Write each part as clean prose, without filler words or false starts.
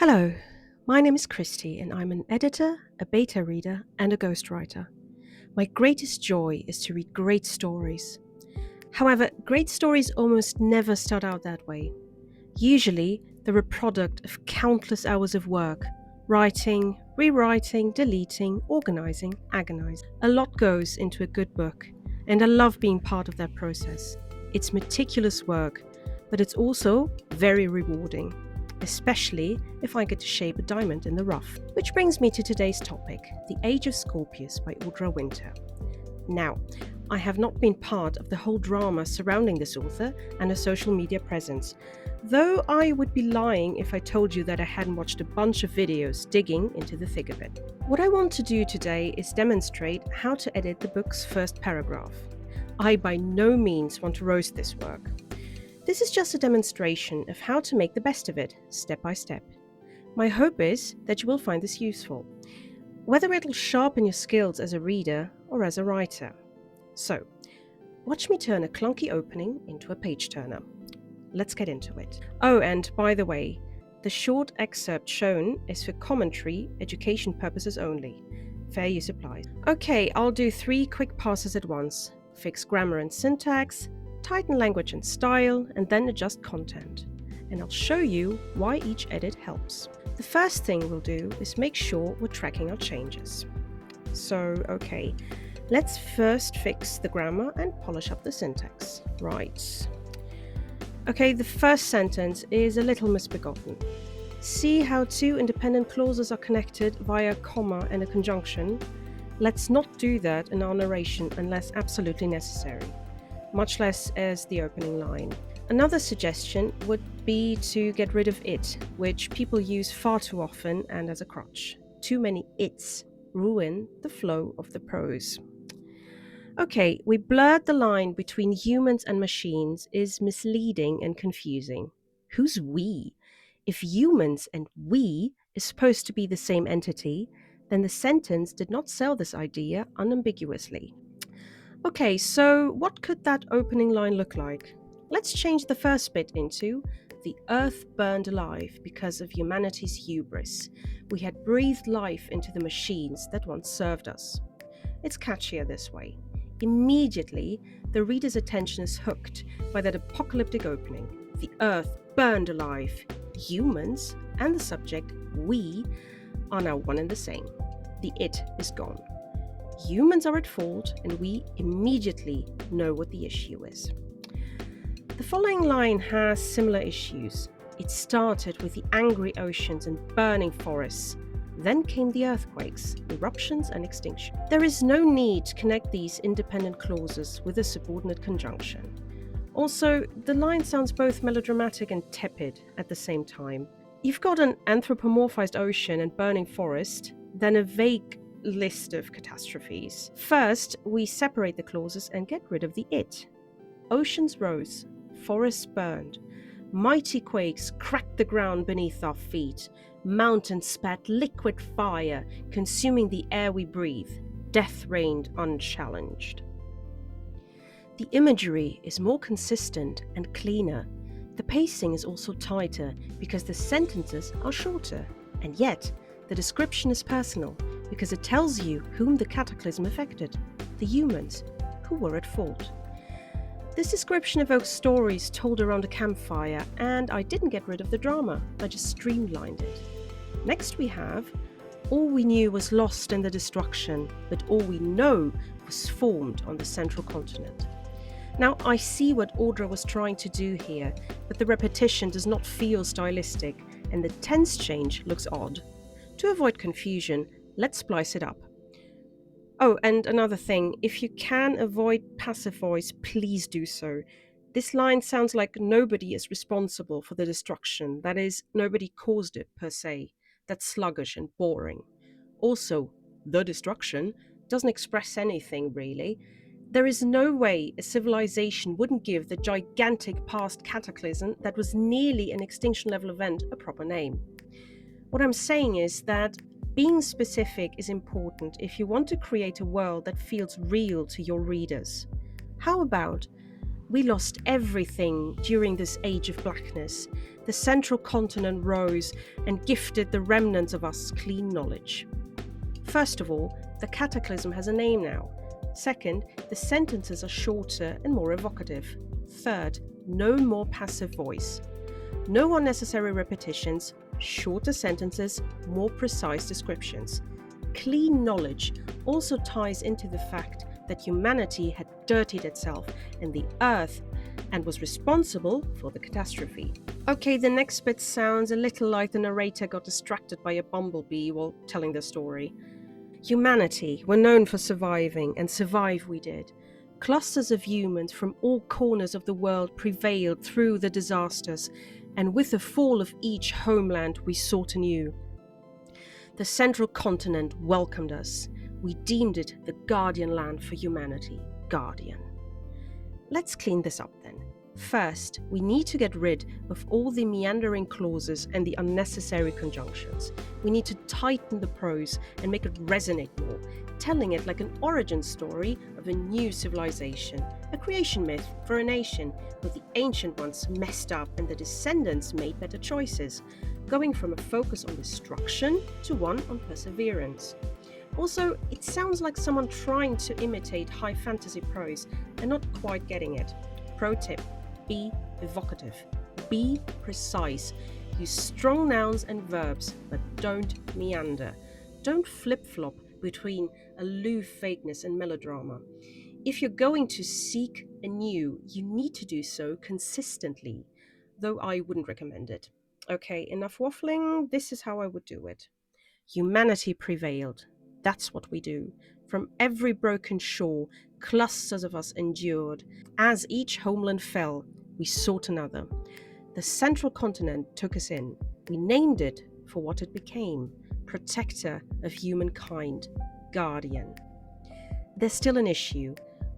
Hello, my name is Christy and I'm an editor, a beta reader, and a ghostwriter. My greatest joy is to read great stories. However, great stories almost never start out that way. Usually, they're a product of countless hours of work writing, rewriting, deleting, organizing, agonizing. A lot goes into a good book, and I love being part of that process. It's meticulous work, but it's also very rewarding, especially if I get to shape a diamond in the rough. Which brings me to today's topic, The Age of Scorpius by Audra Winter. Now, I have not been part of the whole drama surrounding this author and her social media presence, though I would be lying if I told you that I hadn't watched a bunch of videos digging into the thick of it. What I want to do today is demonstrate how to edit the book's first paragraph. I by no means want to roast this work. This is just a demonstration of how to make the best of it, step by step. My hope is that you will find this useful, whether it'll sharpen your skills as a reader or as a writer. So, watch me turn a clunky opening into a page turner. Let's get into it. Oh, and by the way, the short excerpt shown is for commentary, education purposes only. Fair use applies. Okay, I'll do 3 quick passes at once. Fix grammar and syntax, tighten language and style, and then adjust content. And I'll show you why each edit helps. The first thing we'll do is make sure we're tracking our changes. So, okay, let's first fix the grammar and polish up the syntax. Right. Okay, the first sentence is a little misbegotten. See how 2 independent clauses are connected via a comma and a conjunction? Let's not do that in our narration unless absolutely necessary, much less as the opening line. Another suggestion would be to get rid of it, which people use far too often and as a crutch. Too many its ruin the flow of the prose. Okay, we blurred the line between humans and machines is misleading and confusing. Who's we? If humans and we is supposed to be the same entity, then the sentence did not sell this idea unambiguously. Okay, so what could that opening line look like? Let's change the first bit into the earth burned alive because of humanity's hubris. We had breathed life into the machines that once served us. It's catchier this way. Immediately, the reader's attention is hooked by that apocalyptic opening. The earth burned alive. Humans and the subject, we, are now one and the same. The it is gone. Humans are at fault, and we immediately know what the issue is. The following line has similar issues. It started with the angry oceans and burning forests. Then came the earthquakes, eruptions, and extinction. There is no need to connect these independent clauses with a subordinate conjunction. Also, the line sounds both melodramatic and tepid at the same time. You've got an anthropomorphized ocean and burning forest, then a vague list of catastrophes. First, we separate the clauses and get rid of the it. Oceans rose, forests burned, mighty quakes cracked the ground beneath our feet, mountains spat liquid fire, consuming the air we breathe. Death reigned unchallenged. The imagery is more consistent and cleaner. The pacing is also tighter because the sentences are shorter, and yet the description is personal because it tells you whom the cataclysm affected, the humans who were at fault. This description evokes stories told around a campfire, and I didn't get rid of the drama, I just streamlined it. Next we have, all we knew was lost in the destruction, but all we know was formed on the central continent. Now, I see what Audra was trying to do here, but the repetition does not feel stylistic, and the tense change looks odd. To avoid confusion, let's splice it up. Oh, and another thing, if you can avoid passive voice, please do so. This line sounds like nobody is responsible for the destruction, that is, nobody caused it per se. That's sluggish and boring. Also, the destruction doesn't express anything really. There is no way a civilization wouldn't give the gigantic past cataclysm that was nearly an extinction level event a proper name. What I'm saying is that being specific is important if you want to create a world that feels real to your readers. How about We lost everything during this age of blackness. The central continent rose and gifted the remnants of us clean knowledge. First of all, the cataclysm has a name now. Second, the sentences are shorter and more evocative. Third, no more passive voice. No unnecessary repetitions, shorter sentences, more precise descriptions. Clean knowledge also ties into the fact that humanity had dirtied itself and the earth and was responsible for the catastrophe. Okay, the next bit sounds a little like the narrator got distracted by a bumblebee while telling the story. Humanity were known for surviving, and survive we did. Clusters of humans from all corners of the world prevailed through the disasters, and with the fall of each homeland we sought anew. The central continent welcomed us. We deemed it the guardian land for humanity. Guardian. Let's clean this up then. First, we need to get rid of all the meandering clauses and the unnecessary conjunctions. We need to tighten the prose and make it resonate more, telling it like an origin story of a new civilization, a creation myth for a nation where the ancient ones messed up and the descendants made better choices, going from a focus on destruction to one on perseverance. Also, it sounds like someone trying to imitate high fantasy prose and not quite getting it. Pro tip: be evocative, be precise, use strong nouns and verbs, but don't meander. Don't flip-flop between aloof vagueness and melodrama. If you're going to seek anew, you need to do so consistently, though I wouldn't recommend it. Okay, enough waffling, this is how I would do it. Humanity prevailed. That's what we do. From every broken shore, clusters of us endured. As each homeland fell, we sought another. The central continent took us in. We named it for what it became: protector of humankind, guardian. There's still an issue.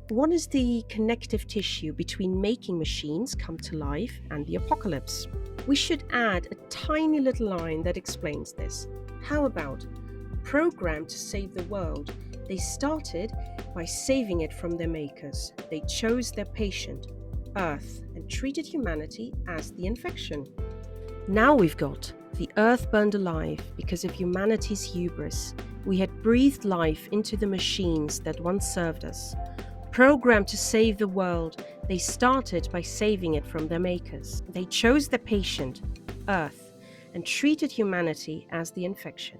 One is the connective tissue between making machines come to life and the apocalypse. We should add a tiny little line that explains this. How about, programmed to save the world, they started by saving it from their makers. They chose their patient, Earth, and treated humanity as the infection. Now we've got, the Earth burned alive because of humanity's hubris. We had breathed life into the machines that once served us. Programmed to save the world, they started by saving it from their makers. They chose their patient, Earth, and treated humanity as the infection.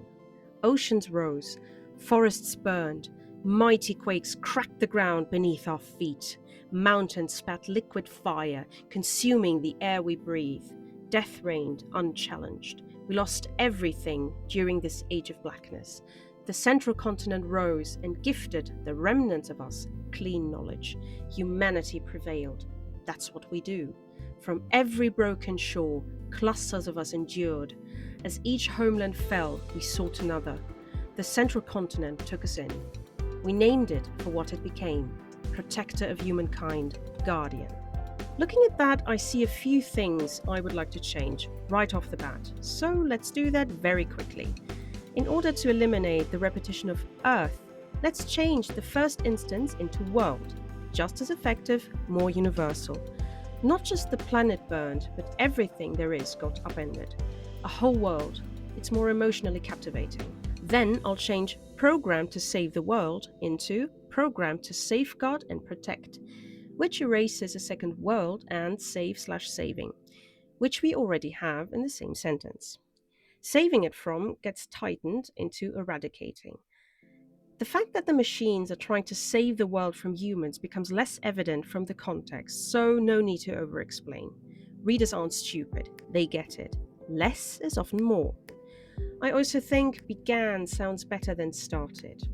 Oceans rose, forests burned, mighty quakes cracked the ground beneath our feet. Mountains spat liquid fire, consuming the air we breathe. Death reigned unchallenged. We lost everything during this age of blackness. The central continent rose and gifted the remnants of us clean knowledge. Humanity prevailed. That's what we do. From every broken shore, clusters of us endured. As each homeland fell, we sought another. The central continent took us in. We named it for what it became: protector of humankind, guardian. Looking at that, I see a few things I would like to change right off the bat. So let's do that very quickly. In order to eliminate the repetition of Earth, let's change the first instance into world. Just as effective, more universal. Not just the planet burned, but everything there is got upended. A whole world. It's more emotionally captivating. Then I'll change programmed to save the world into programmed to safeguard and protect, which erases a second world and save/saving, which we already have in the same sentence. Saving it from gets tightened into eradicating. The fact that the machines are trying to save the world from humans becomes less evident from the context, so no need to over-explain. Readers aren't stupid, they get it. Less is often more. I also think began sounds better than started.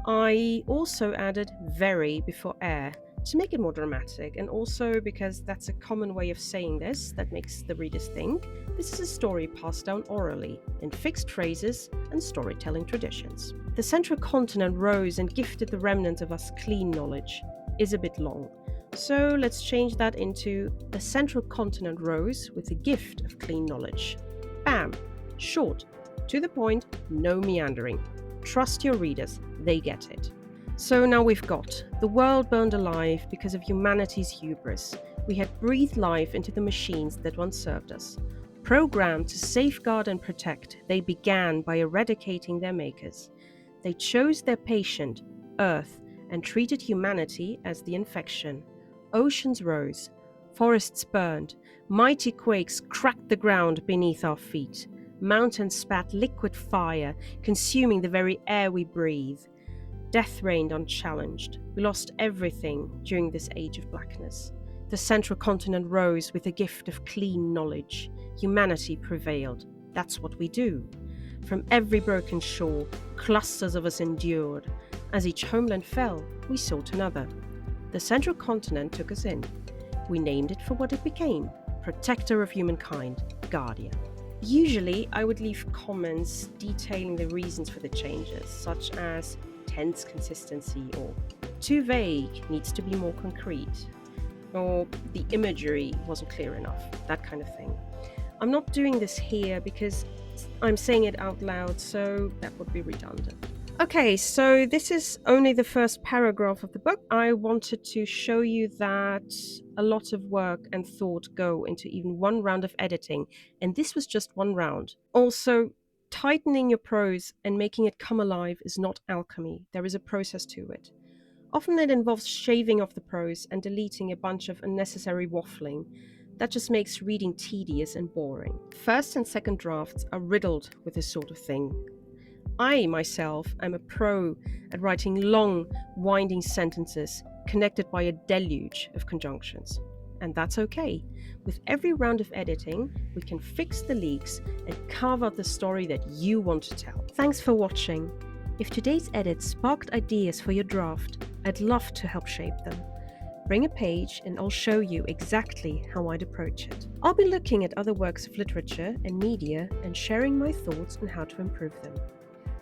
I also added very before ere to make it more dramatic, and also because that's a common way of saying this that makes the readers think this is a story passed down orally in fixed phrases and storytelling traditions. The central continent rose and gifted the remnant of us clean knowledge is a bit long, so let's change that into the central continent rose with the gift of clean knowledge. Bam! Short, to the point, no meandering. Trust your readers, they get it. So now we've got the world burned alive because of humanity's hubris. We had breathed life into the machines that once served us. Programmed to safeguard and protect, they began by eradicating their makers. They chose their patient, Earth, and treated humanity as the infection. Oceans rose, forests burned, mighty quakes cracked the ground beneath our feet. Mountains spat liquid fire, consuming the very air we breathe. Death reigned unchallenged. We lost everything during this age of blackness. The central continent rose with a gift of clean knowledge. Humanity prevailed. That's what we do. From every broken shore, clusters of us endured. As each homeland fell, we sought another. The central continent took us in. We named it for what it became: protector of humankind, guardian. Usually, I would leave comments detailing the reasons for the changes, such as tense consistency, or too vague, needs to be more concrete, or the imagery wasn't clear enough, that kind of thing. I'm not doing this here because I'm saying it out loud, so that would be redundant. Okay, so this is only the first paragraph of the book. I wanted to show you that a lot of work and thought go into even one round of editing, and this was just one round. Also, tightening your prose and making it come alive is not alchemy. There is a process to it. Often it involves shaving off the prose and deleting a bunch of unnecessary waffling. That just makes reading tedious and boring. First and second drafts are riddled with this sort of thing. I, myself, am a pro at writing long, winding sentences connected by a deluge of conjunctions. And that's okay. With every round of editing, we can fix the leaks and carve out the story that you want to tell. Thanks for watching. If today's edit sparked ideas for your draft, I'd love to help shape them. Bring a page and I'll show you exactly how I'd approach it. I'll be looking at other works of literature and media and sharing my thoughts on how to improve them.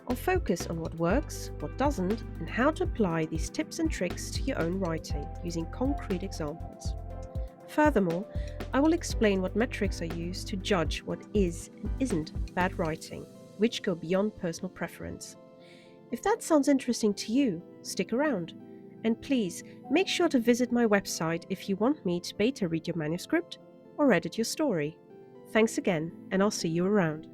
I'll focus on what works, what doesn't, and how to apply these tips and tricks to your own writing using concrete examples. Furthermore, I will explain what metrics are used to judge what is and isn't bad writing, which go beyond personal preference. If that sounds interesting to you, stick around. And please, make sure to visit my website if you want me to beta read your manuscript or edit your story. Thanks again, and I'll see you around.